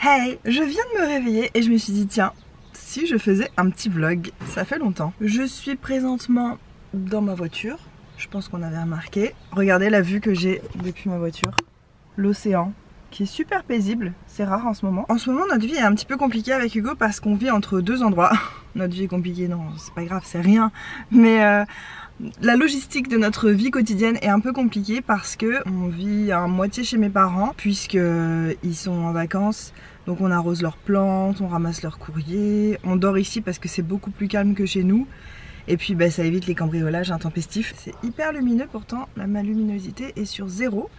Hey, je viens de me réveiller et je me suis dit tiens, si je faisais un petit vlog, ça fait longtemps. Je suis présentement dans ma voiture, je pense qu'on avait remarqué. Regardez la vue que j'ai depuis ma voiture, l'océan qui est super paisible, c'est rare en ce moment. En ce moment notre vie est un petit peu compliquée avec Hugo parce qu'on vit entre deux endroits. Notre vie est compliquée, non c'est pas grave, c'est rien, mais la logistique de notre vie quotidienne est un peu compliquée parce que on vit à moitié chez mes parents puisqu'ils sont en vacances. Donc on arrose leurs plantes, on ramasse leurs courriers, on dort ici parce que c'est beaucoup plus calme que chez nous. Et puis ça évite les cambriolages intempestifs. C'est hyper lumineux pourtant, ma luminosité est sur 0.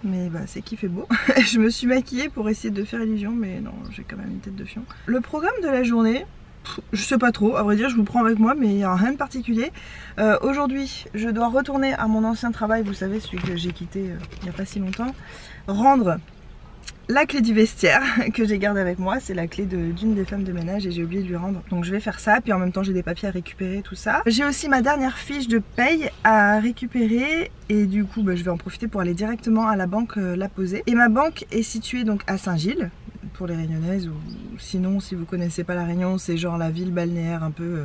Mais c'est qu'il fait beau. Je me suis maquillée pour essayer de faire illusion, mais non, j'ai quand même une tête de fion. Le programme de la journée, je sais pas trop, à vrai dire je vous prends avec moi, mais il n'y a rien de particulier. Aujourd'hui je dois retourner à mon ancien travail, vous savez celui que j'ai quitté il n'y a pas si longtemps. Rendre la clé du vestiaire que j'ai gardée avec moi, c'est la clé d'une des femmes de ménage et j'ai oublié de lui rendre. Donc je vais faire ça, puis en même temps j'ai des papiers à récupérer, tout ça. J'ai aussi ma dernière fiche de paye à récupérer et du coup je vais en profiter pour aller directement à la banque la poser. Et ma banque est située donc à Saint-Gilles, pour les Réunionnaises, ou sinon si vous connaissez pas la Réunion, c'est genre la ville balnéaire un peu...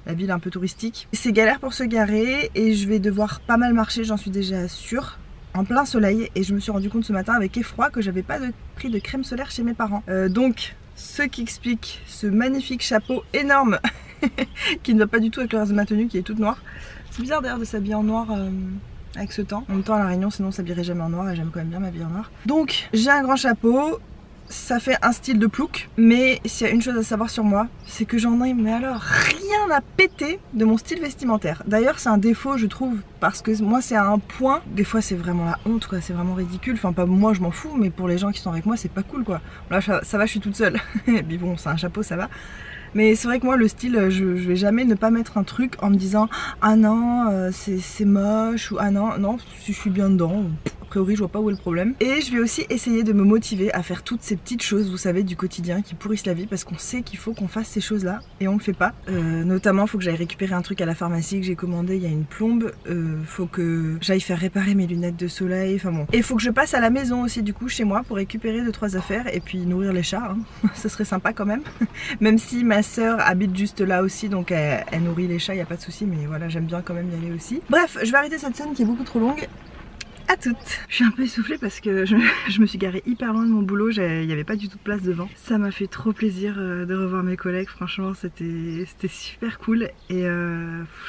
la ville un peu touristique. C'est galère pour se garer et je vais devoir pas mal marcher, j'en suis déjà sûre. En plein soleil et je me suis rendu compte ce matin avec effroi que j'avais pas pris de crème solaire chez mes parents. Donc ce qui explique ce magnifique chapeau énorme qui ne va pas du tout avec le reste de ma tenue qui est toute noire. C'est bizarre d'ailleurs de s'habiller en noir avec ce temps. En même temps à la Réunion sinon on s'habillerait jamais en noir et j'aime quand même bien m'habiller en noir. Donc j'ai un grand chapeau. Ça fait un style de plouc, mais s'il y a une chose à savoir sur moi, c'est que j'en ai mais alors rien à péter de mon style vestimentaire. D'ailleurs c'est un défaut je trouve, parce que moi c'est à un point, des fois c'est vraiment la honte quoi, c'est vraiment ridicule, enfin pas moi je m'en fous, mais pour les gens qui sont avec moi c'est pas cool quoi. Là ça va je suis toute seule, et puis bon c'est un chapeau ça va. Mais c'est vrai que moi le style, je vais jamais ne pas mettre un truc en me disant ah non c'est moche ou ah non si je suis bien dedans. A priori je vois pas où est le problème. Et je vais aussi essayer de me motiver à faire toutes ces petites choses vous savez du quotidien qui pourrissent la vie parce qu'on sait qu'il faut qu'on fasse ces choses là et on le fait pas. Notamment faut que j'aille récupérer un truc à la pharmacie que j'ai commandé, il y a une plombe, faut que j'aille faire réparer mes lunettes de soleil, enfin bon. Et faut que je passe à la maison aussi du coup chez moi pour récupérer 2-3 affaires et puis nourrir les chats, hein. Ça serait sympa quand même. Même si ma soeur habite juste là aussi donc elle nourrit les chats, y a pas de souci, mais voilà j'aime bien quand même y aller aussi. Bref je vais arrêter cette scène qui est beaucoup trop longue. À toutes. Je suis un peu essoufflée parce que je me suis garée hyper loin de mon boulot, il n'y avait pas du tout de place devant. Ça m'a fait trop plaisir de revoir mes collègues, franchement c'était super cool et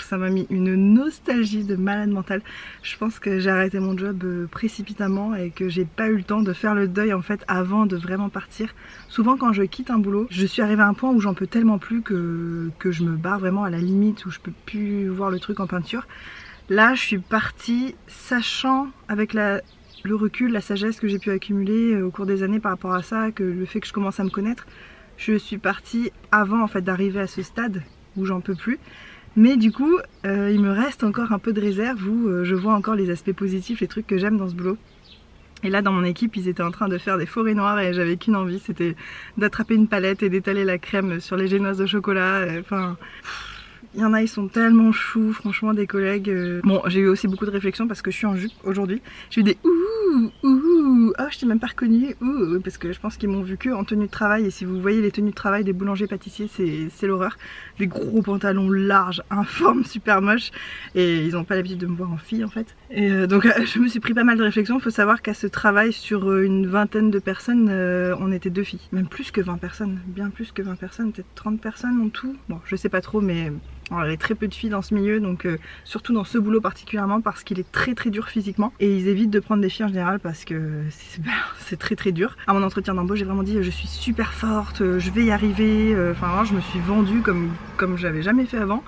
ça m'a mis une nostalgie de malade mentale. Je pense que j'ai arrêté mon job précipitamment et que j'ai pas eu le temps de faire le deuil en fait avant de vraiment partir. Souvent quand je quitte un boulot, je suis arrivée à un point où j'en peux tellement plus que je me barre vraiment à la limite, où je peux plus voir le truc en peinture. Là je suis partie sachant avec le recul, la sagesse que j'ai pu accumuler au cours des années par rapport à ça, que le fait que je commence à me connaître, je suis partie avant en fait d'arriver à ce stade où j'en peux plus. Mais du coup il me reste encore un peu de réserve où je vois encore les aspects positifs, les trucs que j'aime dans ce boulot. Et là dans mon équipe ils étaient en train de faire des forêts noires et j'avais qu'une envie, c'était d'attraper une palette et d'étaler la crème sur les génoises de chocolat, enfin... Il y en a, ils sont tellement choux, franchement, des collègues. Bon, j'ai eu aussi beaucoup de réflexions parce que je suis en jupe aujourd'hui. J'ai eu des ouh, oh, je t'ai même pas reconnue, ouh, parce que je pense qu'ils m'ont vu que en tenue de travail. Et si vous voyez les tenues de travail des boulangers pâtissiers, c'est l'horreur. Des gros pantalons larges, informes, super moches. Et ils ont pas l'habitude de me voir en fille en fait. Et donc, je me suis pris pas mal de réflexions. Il faut savoir qu'à ce travail, sur une vingtaine de personnes, on était 2 filles. Même plus que 20 personnes, bien plus que 20 personnes, peut-être 30 personnes en tout. Bon, je sais pas trop, mais... Alors, il y a très peu de filles dans ce milieu, donc surtout dans ce boulot particulièrement parce qu'il est très dur physiquement et ils évitent de prendre des filles en général parce que c'est très dur. À mon entretien d'embauche j'ai vraiment dit je suis super forte, je vais y arriver, enfin je me suis vendue comme j'avais jamais fait avant.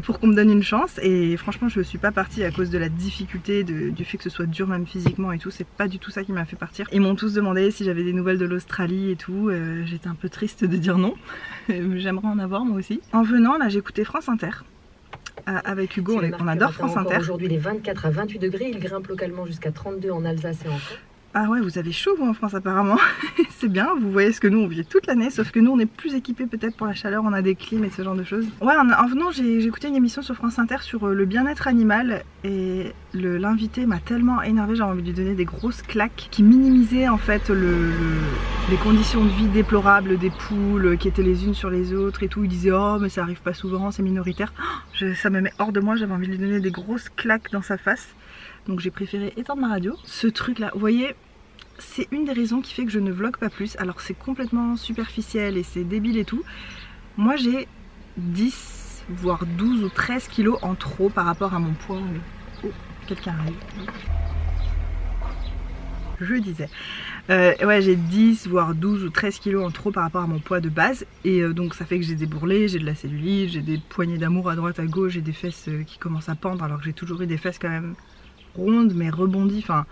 Pour qu'on me donne une chance et franchement je ne suis pas partie à cause de la difficulté du fait que ce soit dur même physiquement et tout, c'est pas du tout ça qui m'a fait partir. Ils m'ont tous demandé si j'avais des nouvelles de l'Australie et tout, j'étais un peu triste de dire non, j'aimerais en avoir moi aussi. En venant là j'ai écouté France Inter. Avec Hugo on adore France Inter. Aujourd'hui les 24 à 28 degrés, il grimpe localement jusqu'à 32 en Alsace et en Caen. Ah ouais, vous avez chaud vous en France apparemment. C'est bien, vous voyez ce que nous on vit toute l'année, sauf que nous on est plus équipés peut-être pour la chaleur, on a des clims et ce genre de choses. Ouais, en venant j'ai écouté une émission sur France Inter sur le bien-être animal et l'invité m'a tellement énervé, j'ai envie de lui donner des grosses claques qui minimisaient en fait les conditions de vie déplorables des poules qui étaient les unes sur les autres et tout. Il disait oh mais ça arrive pas souvent, c'est minoritaire. Ça me met hors de moi, j'avais envie de lui donner des grosses claques dans sa face. Donc j'ai préféré éteindre ma radio. Ce truc là, vous voyez, c'est une des raisons qui fait que je ne vlog pas plus. Alors c'est complètement superficiel et c'est débile et tout. Moi j'ai 10 voire 12 ou 13 kilos en trop par rapport à mon poids. Oh, quelqu'un arrive. Je disais. Ouais, j'ai 10 voire 12 ou 13 kilos en trop par rapport à mon poids de base. Et donc ça fait que j'ai des bourrelets, j'ai de la cellulite, j'ai des poignées d'amour à droite à gauche, j'ai des fesses qui commencent à pendre alors que j'ai toujours eu des fesses quand même ronde mais rebondie, enfin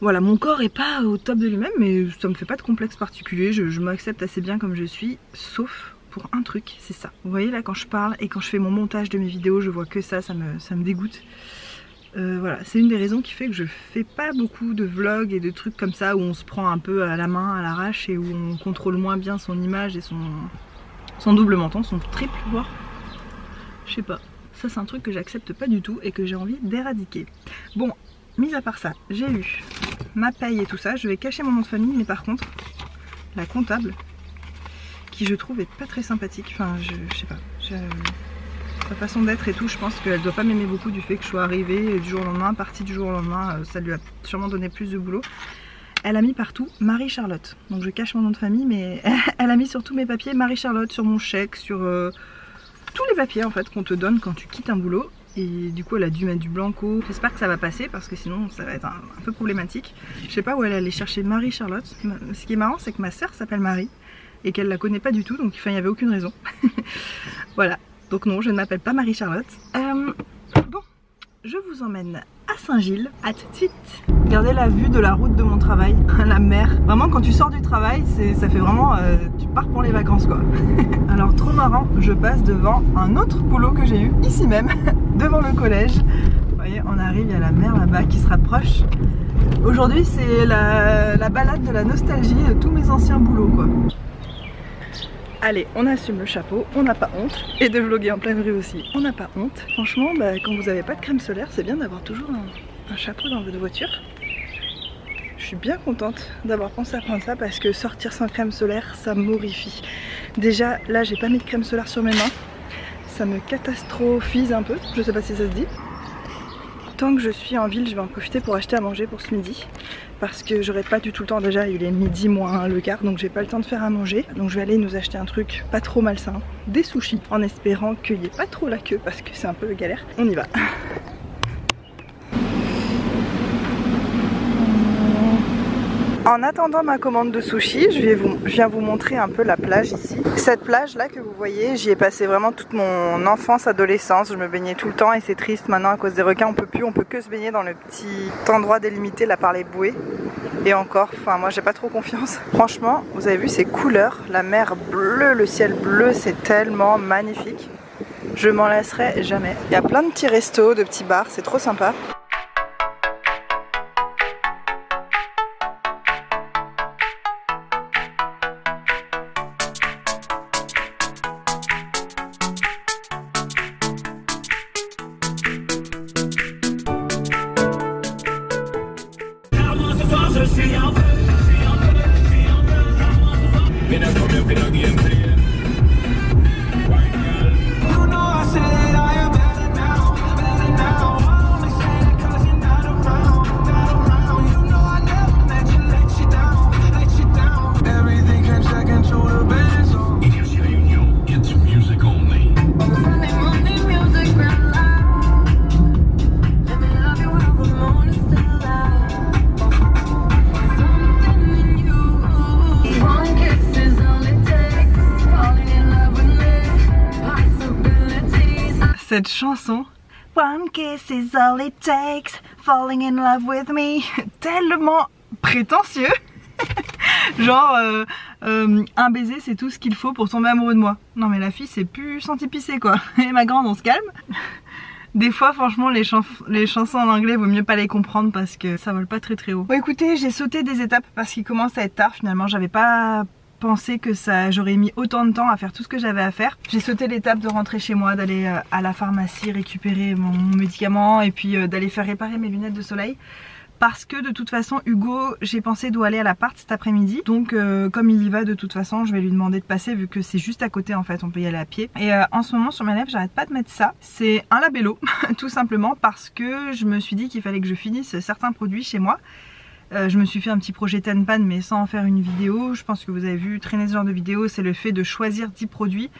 voilà, mon corps est pas au top de lui-même mais ça me fait pas de complexe particulier, je m'accepte assez bien comme je suis, sauf pour un truc, c'est ça. Vous voyez là quand je parle et quand je fais mon montage de mes vidéos, je vois que ça me dégoûte. Voilà, c'est une des raisons qui fait que je fais pas beaucoup de vlogs et de trucs comme ça où on se prend un peu à la main, à l'arrache et où on contrôle moins bien son image et son double menton, son triple voire, je sais pas. Ça c'est un truc que j'accepte pas du tout et que j'ai envie d'éradiquer. Bon, mis à part ça, j'ai eu ma paye et tout ça. Je vais cacher mon nom de famille, mais par contre, la comptable, qui je trouve est pas très sympathique. Enfin, je sais pas. Sa façon d'être et tout, je pense qu'elle doit pas m'aimer beaucoup du fait que je sois arrivée du jour au lendemain, partie du jour au lendemain. Ça lui a sûrement donné plus de boulot. Elle a mis partout Marie-Charlotte. Donc je cache mon nom de famille, mais elle a mis sur tous mes papiers Marie-Charlotte, sur mon chèque, sur... tous les papiers en fait qu'on te donne quand tu quittes un boulot. Et du coup elle a dû mettre du blanco. J'espère que ça va passer parce que sinon ça va être un peu problématique. Je sais pas où elle est allée chercher Marie-Charlotte. Ce qui est marrant c'est que ma soeur s'appelle Marie et qu'elle la connaît pas du tout, donc enfin, il n'y avait aucune raison. Voilà, donc non, je ne m'appelle pas Marie-Charlotte. Bon, je vous emmène à Saint-Gilles, à tout de suite. Regardez la vue de la route de mon travail, la mer. Vraiment quand tu sors du travail, ça fait vraiment, tu pars pour les vacances quoi. Alors trop marrant, je passe devant un autre boulot que j'ai eu ici même, devant le collège. Vous voyez, on arrive, il y a la mer là-bas qui se rapproche. Aujourd'hui c'est la balade de la nostalgie de tous mes anciens boulots quoi. Allez, on assume le chapeau, on n'a pas honte. Et de vlogger en pleine rue aussi, on n'a pas honte. Franchement, bah, quand vous n'avez pas de crème solaire, c'est bien d'avoir toujours un chapeau dans votre voiture. Je suis bien contente d'avoir pensé à prendre ça parce que sortir sans crème solaire, ça m'horrifie. Déjà, là, j'ai pas mis de crème solaire sur mes mains. Ça me catastrophise un peu, je sais pas si ça se dit. Tant que je suis en ville, je vais en profiter pour acheter à manger pour ce midi. Parce que j'aurai pas du tout le temps, déjà il est midi moins le quart, donc j'ai pas le temps de faire à manger. Donc je vais aller nous acheter un truc pas trop malsain, des sushis, en espérant qu'il n'y ait pas trop la queue parce que c'est un peu galère. On y va. En attendant ma commande de sushi, je viens vous montrer un peu la plage ici. Cette plage là que vous voyez, j'y ai passé vraiment toute mon enfance, adolescence. Je me baignais tout le temps et c'est triste maintenant à cause des requins. On peut que se baigner dans le petit endroit délimité là par les bouées. Et encore, enfin moi j'ai pas trop confiance. Franchement, vous avez vu ces couleurs, la mer bleue, le ciel bleu, c'est tellement magnifique. Je m'en lasserai jamais. Il y a plein de petits restos, de petits bars, c'est trop sympa. Cette chanson, One kiss is all it takes, falling in love with me, tellement prétentieux. Genre un baiser c'est tout ce qu'il faut pour tomber amoureux de moi. Non mais la fille c'est plus senti pisser quoi. Et ma grande on se calme. Des fois franchement les chansons en anglais vaut mieux pas les comprendre parce que ça vole pas très très haut. Bon écoutez, j'ai sauté des étapes parce qu'il commence à être tard finalement. J'avais pas pensé que j'aurais mis autant de temps à faire tout ce que j'avais à faire. J'ai sauté l'étape de rentrer chez moi, d'aller à la pharmacie récupérer mon médicament et puis d'aller faire réparer mes lunettes de soleil. Parce que de toute façon Hugo, j'ai pensé doit aller à l'appart cet après-midi. Donc comme il y va de toute façon, je vais lui demander de passer vu que c'est juste à côté en fait, on peut y aller à pied. Et en ce moment sur mes lèvres, j'arrête pas de mettre ça. C'est un labello tout simplement parce que je me suis dit qu'il fallait que je finisse certains produits chez moi. Je me suis fait un petit projet Tenpan mais sans en faire une vidéo. Je pense que vous avez vu traîner ce genre de vidéo, c'est le fait de choisir 10 produits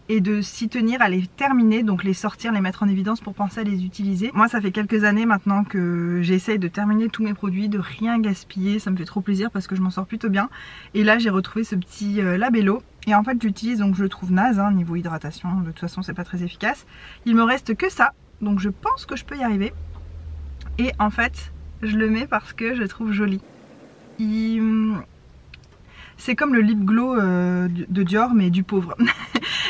et de s'y tenir à les terminer, donc les sortir, les mettre en évidence pour penser à les utiliser. Moi ça fait quelques années maintenant que j'essaye de terminer tous mes produits, de rien gaspiller, ça me fait trop plaisir parce que je m'en sors plutôt bien. Et là j'ai retrouvé ce petit labello et en fait j'utilise, donc je le trouve naze hein, niveau hydratation, de toute façon c'est pas très efficace. Il me reste que ça, donc je pense que je peux y arriver. Et en fait je le mets parce que je le trouve joli. C'est comme le lip glow de Dior mais du pauvre.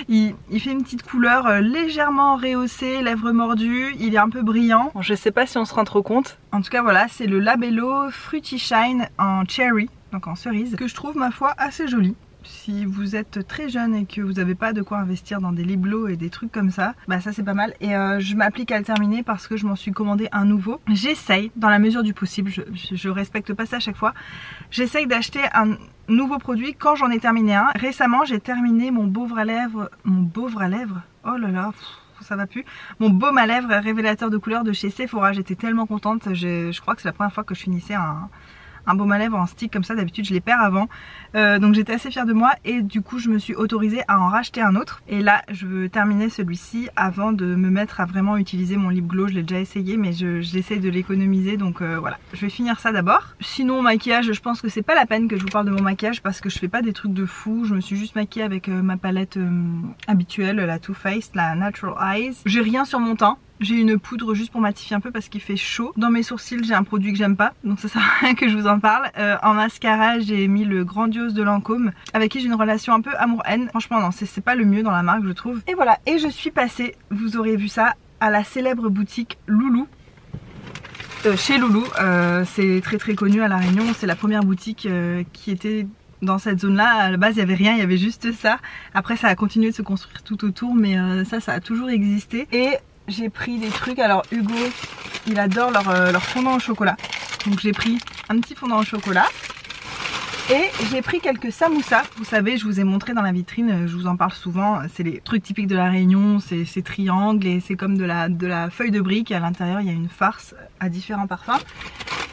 Il fait une petite couleur légèrement rehaussée, lèvres mordues, il est un peu brillant. Bon, je sais pas si on se rend trop compte. En tout cas voilà, c'est le labello Fruity Shine en cherry, donc en cerise, que je trouve ma foi assez joli. Si vous êtes très jeune et que vous n'avez pas de quoi investir dans des lip glow et des trucs comme ça, bah ça c'est pas mal. Et je m'applique à le terminer parce que je m'en suis commandé un nouveau. J'essaye, dans la mesure du possible, je respecte pas ça à chaque fois, j'essaye d'acheter un nouveau produit quand j'en ai terminé un. Récemment j'ai terminé mon baume à lèvres, oh là là, ça va plus. Mon baume à lèvres révélateur de couleur de chez Sephora, j'étais tellement contente, je crois que c'est la première fois que je finissais un baume à lèvres en stick comme ça, d'habitude je les perds avant. Donc j'étais assez fière de moi et du coup je me suis autorisée à en racheter un autre. Et là je veux terminer celui-ci avant de me mettre à vraiment utiliser mon lip glow. Je l'ai déjà essayé mais j'essaye de l'économiser, donc voilà. Je vais finir ça d'abord. Sinon maquillage, je pense que c'est pas la peine que je vous parle de mon maquillage parce que je fais pas des trucs de fou. Je me suis juste maquillée avec ma palette habituelle, la Too Faced, la Natural Eyes. J'ai rien sur mon teint. J'ai une poudre juste pour matifier un peu parce qu'il fait chaud. Dans mes sourcils j'ai un produit que j'aime pas, donc ça sert à rien que je vous en parle. En mascara j'ai mis le Grandiose de Lancôme avec qui j'ai une relation un peu amour-haine. Franchement non, c'est pas le mieux dans la marque je trouve. Et voilà, et je suis passée, vous aurez vu ça, à la célèbre boutique Loulou. Chez Loulou, c'est très très connu à La Réunion, c'est la première boutique qui était dans cette zone là. À la base il n'y avait rien, il y avait juste ça. Après ça a continué de se construire tout autour mais ça a toujours existé. Et j'ai pris des trucs, alors Hugo il adore leur fondant au chocolat, donc j'ai pris un petit fondant au chocolat et j'ai pris quelques samoussas. Vous savez, je vous ai montré dans la vitrine, je vous en parle souvent, c'est les trucs typiques de la Réunion, c'est triangle et c'est comme de la feuille de brique, à l'intérieur il y a une farce à différents parfums.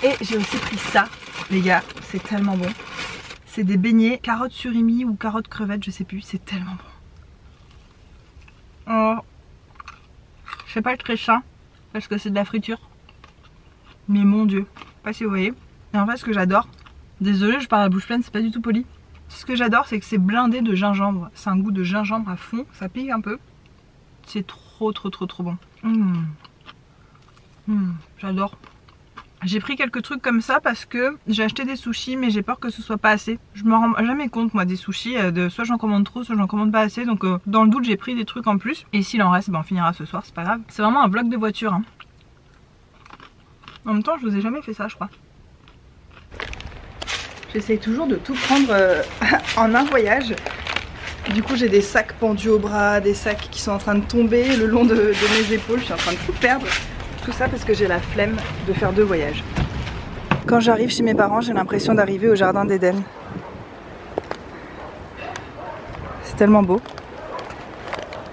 Et j'ai aussi pris ça les gars, c'est tellement bon, c'est des beignets carottes surimi ou carottes crevettes, je sais plus, c'est tellement bon. Oh. Je fais pas le très sain parce que c'est de la friture, mais mon dieu, je sais pas si vous voyez. Et en fait ce que j'adore, désolée je parle à la bouche pleine, c'est pas du tout poli, ce que j'adore c'est que c'est blindé de gingembre, c'est un goût de gingembre à fond, ça pique un peu, c'est trop bon. J'adore. J'ai pris quelques trucs comme ça parce que j'ai acheté des sushis mais j'ai peur que ce soit pas assez. Je me rends jamais compte moi des sushis, soit j'en commande trop, soit j'en commande pas assez. Donc dans le doute j'ai pris des trucs en plus. Et s'il en reste, ben, on finira ce soir, c'est pas grave. C'est vraiment un vlog de voiture hein. En même temps je vous ai jamais fait ça je crois. J'essaye toujours de tout prendre en un voyage. Du coup j'ai des sacs pendus au bras, des sacs qui sont en train de tomber le long de mes épaules. Je suis en train de tout perdre. Tout ça parce que j'ai la flemme de faire 2 voyages. Quand j'arrive chez mes parents, j'ai l'impression d'arriver au jardin d'Éden. C'est tellement beau.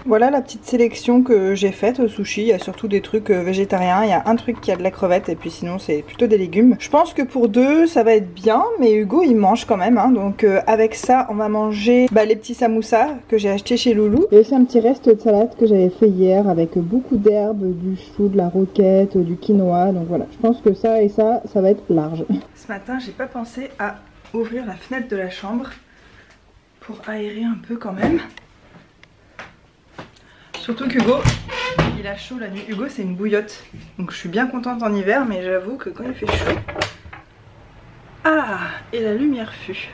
Voilà la petite sélection que j'ai faite au sushi. Il y a surtout des trucs végétariens. Il y a un truc qui a de la crevette et puis sinon c'est plutôt des légumes. Je pense que pour 2 ça va être bien, mais Hugo il mange quand même hein. Donc avec ça on va manger les petits samoussas que j'ai acheté chez Loulou. Il y a aussi un petit reste de salade que j'avais fait hier avec beaucoup d'herbes, du chou, de la roquette, du quinoa. Donc voilà, je pense que ça et ça va être large. Ce matin j'ai pas pensé à ouvrir la fenêtre de la chambre pour aérer un peu quand même. Surtout qu'Hugo, il a chaud la nuit. Hugo c'est une bouillotte, donc je suis bien contente en hiver, mais j'avoue que quand il fait chaud... Ah, et la lumière fut.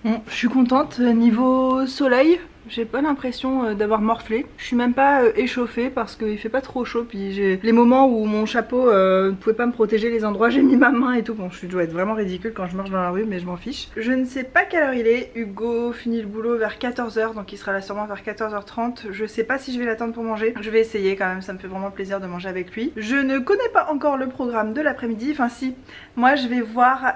Bon, je suis contente. Niveau soleil, J'ai pas l'impression d'avoir morflé. Je suis même pas échauffée parce qu'il fait pas trop chaud. Puis j'ai les moments où mon chapeau ne pouvait pas me protéger les endroits, j'ai mis ma main et tout. Bon, je dois être vraiment ridicule quand je marche dans la rue, mais je m'en fiche. Je ne sais pas quelle heure il est. Hugo finit le boulot vers 14 h, donc il sera là sûrement vers 14 h 30. Je sais pas si je vais l'attendre pour manger. Je vais essayer quand même, ça me fait vraiment plaisir de manger avec lui. Je ne connais pas encore le programme de l'après-midi. Enfin si, moi je vais voir...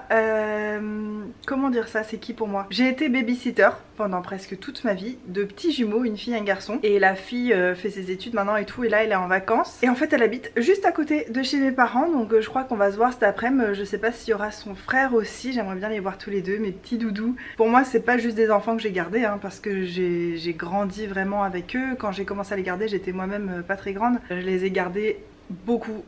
comment dire ça, c'est qui pour moi? J'ai été babysitter pendant presque toute ma vie, de petits jumeaux, une fille et un garçon, et la fille fait ses études maintenant et tout, et là elle est en vacances, et en fait elle habite juste à côté de chez mes parents, donc je crois qu'on va se voir cet après-midi. Je sais pas s'il y aura son frère aussi, j'aimerais bien les voir tous les deux, mes petits doudous. Pour moi c'est pas juste des enfants que j'ai gardés, hein, parce que j'ai grandi vraiment avec eux. Quand j'ai commencé à les garder, j'étais moi-même pas très grande, je les ai gardés beaucoup.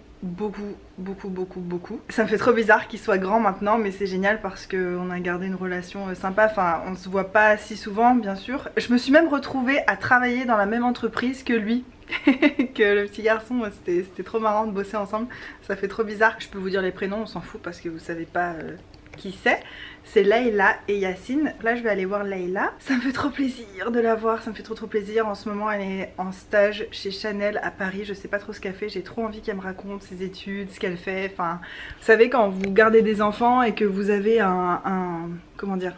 Ça me fait trop bizarre qu'il soit grand maintenant, mais c'est génial parce qu'on a gardé une relation sympa. Enfin, on se voit pas si souvent, bien sûr. Je me suis même retrouvée à travailler dans la même entreprise que lui. Que le petit garçon, c'était trop marrant de bosser ensemble. Ça fait trop bizarre. Je peux vous dire les prénoms, on s'en fout parce que vous savez pas qui c'est Layla et Yacine. Là je vais aller voir Layla, ça me fait trop plaisir de la voir, ça me fait trop plaisir. En ce moment elle est en stage chez Chanel à Paris, je sais pas trop ce qu'elle fait, j'ai trop envie qu'elle me raconte ses études, ce qu'elle fait. Enfin, vous savez quand vous gardez des enfants et que vous avez comment dire,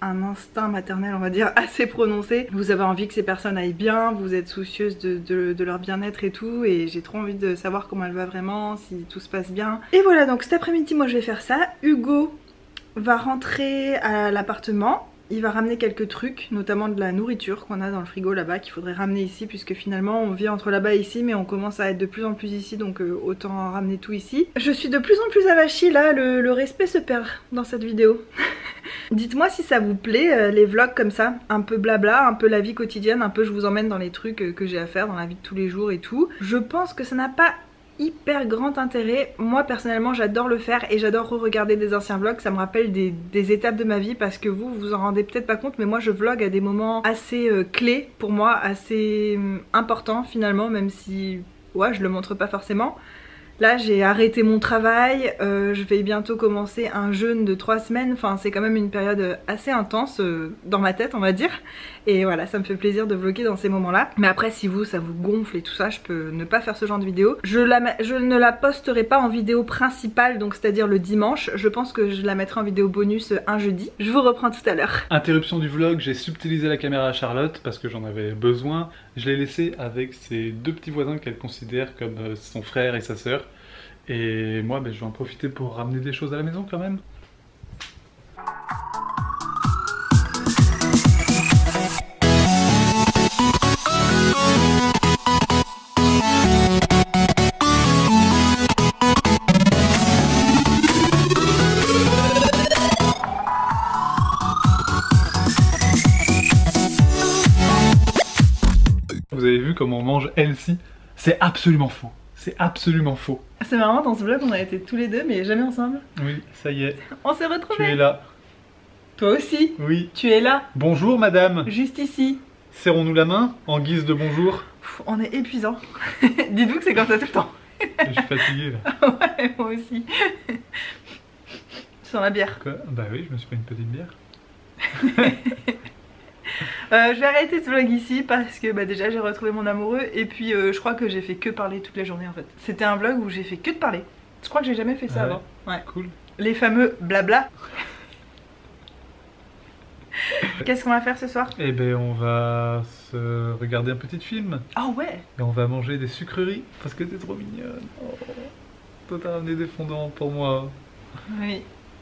un instinct maternel on va dire assez prononcé, vous avez envie que ces personnes aillent bien, vous êtes soucieuse de leur bien-être et tout, et j'ai trop envie de savoir comment elle va vraiment, si tout se passe bien. Et voilà, donc cet après-midi moi je vais faire ça. Hugo va rentrer à l'appartement, il va ramener quelques trucs, notamment de la nourriture qu'on a dans le frigo là-bas, qu'il faudrait ramener ici, puisque finalement on vit entre là-bas et ici, mais on commence à être de plus en plus ici, donc autant ramener tout ici. Je suis de plus en plus avachie là, le respect se perd dans cette vidéo. Dites-moi si ça vous plaît, les vlogs comme ça, un peu blabla, un peu la vie quotidienne, un peu je vous emmène dans les trucs que j'ai à faire dans la vie de tous les jours et tout. Je pense que ça n'a pas hyper grand intérêt. Moi personnellement j'adore le faire et j'adore re-regarder des anciens vlogs, ça me rappelle des étapes de ma vie, parce que vous vous en rendez peut-être pas compte, mais moi je vlog à des moments assez clés pour moi, assez importants finalement, même si ouais je le montre pas forcément. Là j'ai arrêté mon travail, je vais bientôt commencer un jeûne de 3 semaines, enfin c'est quand même une période assez intense dans ma tête on va dire. Et voilà, ça me fait plaisir de vlogger dans ces moments là. Mais après si vous ça vous gonfle et tout ça, je peux ne pas faire ce genre de vidéo. Je ne la posterai pas en vidéo principale, donc c'est à dire le dimanche. Je pense que je la mettrai en vidéo bonus un jeudi. Je vous reprends tout à l'heure. Interruption du vlog, j'ai subtilisé la caméra à Charlotte parce que j'en avais besoin. Je l'ai laissée avec ses deux petits voisins qu'elle considère comme son frère et sa sœur. Et moi je vais en profiter pour ramener des choses à la maison quand même. Vous avez vu comment on mange healthy? C'est absolument faux. C'est absolument faux. C'est marrant, dans ce vlog on a été tous les deux mais jamais ensemble. Oui, ça y est. On s'est retrouvés. Tu es là. Toi aussi. Oui. Tu es là. Bonjour madame. Juste ici. Serrons-nous la main en guise de bonjour. Pff, on est épuisant. Dites-vous que c'est comme ça tout le temps. Je suis fatigué là. Ouais, moi aussi. Sans la bière. Quoi? Bah oui, je me suis pris une petite bière. Je vais arrêter ce vlog ici parce que bah, déjà j'ai retrouvé mon amoureux et puis je crois que j'ai fait que parler toute la journée en fait. C'était un vlog où j'ai fait que de parler. Je crois que j'ai jamais fait ça avant. Ouais. Cool. Les fameux blabla. Qu'est-ce qu'on va faire ce soir? Eh ben on va se regarder un petit film. Ah ouais. Et on va manger des sucreries parce que t'es trop mignonne. Oh. Toi t'as ramené des fondants pour moi. Oui.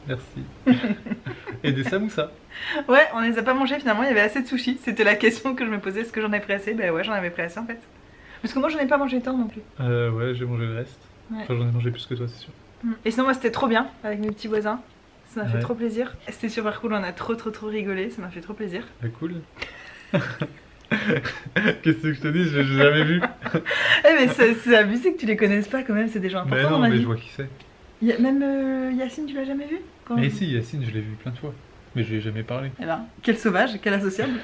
Merci. Et des samoussas. Ouais, on les a pas mangés finalement, il y avait assez de sushis. C'était la question que je me posais, est-ce que j'en ai pris assez? Bah ouais, j'en avais pris assez en fait. Parce que moi j'en ai pas mangé tant non plus. Ouais, j'ai mangé le reste. Ouais. Enfin j'en ai mangé plus que toi c'est sûr. Et sinon moi c'était trop bien avec mes petits voisins. Ça m'a fait trop plaisir. C'était super cool, on a trop rigolé, ça m'a fait trop plaisir. Bah cool. Qu'est-ce que je te dis, j'ai jamais vu. Eh mais c'est abusé que tu les connaisses pas quand même, c'est des gens importants. Mais non, dans ma vie. je vois qui c'est. Même Yacine, tu l'as jamais vu? Mais si, Yacine, je l'ai vu plein de fois. Mais je lui ai jamais parlé. Eh ben, quel sauvage, quel associable.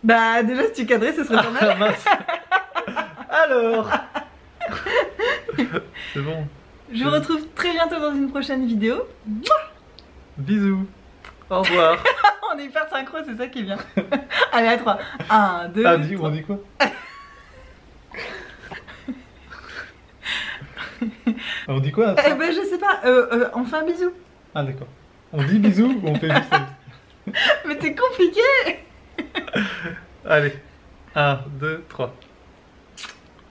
Bah déjà si tu cadrais ce serait pas mal. Mince. Alors. C'est bon. Je vous retrouve très bientôt dans une prochaine vidéo. Bisous. Au revoir. on est hyper synchro, c'est ça qui est bien. Allez, à 3. 1, 2, Ah, 3. on dit quoi? On dit quoi? Eh ben, je sais pas, on fait un bisou. Ah, d'accord. On dit bisous ou on fait juste ça? Mais t'es compliqué. Allez, 1, 2, 3.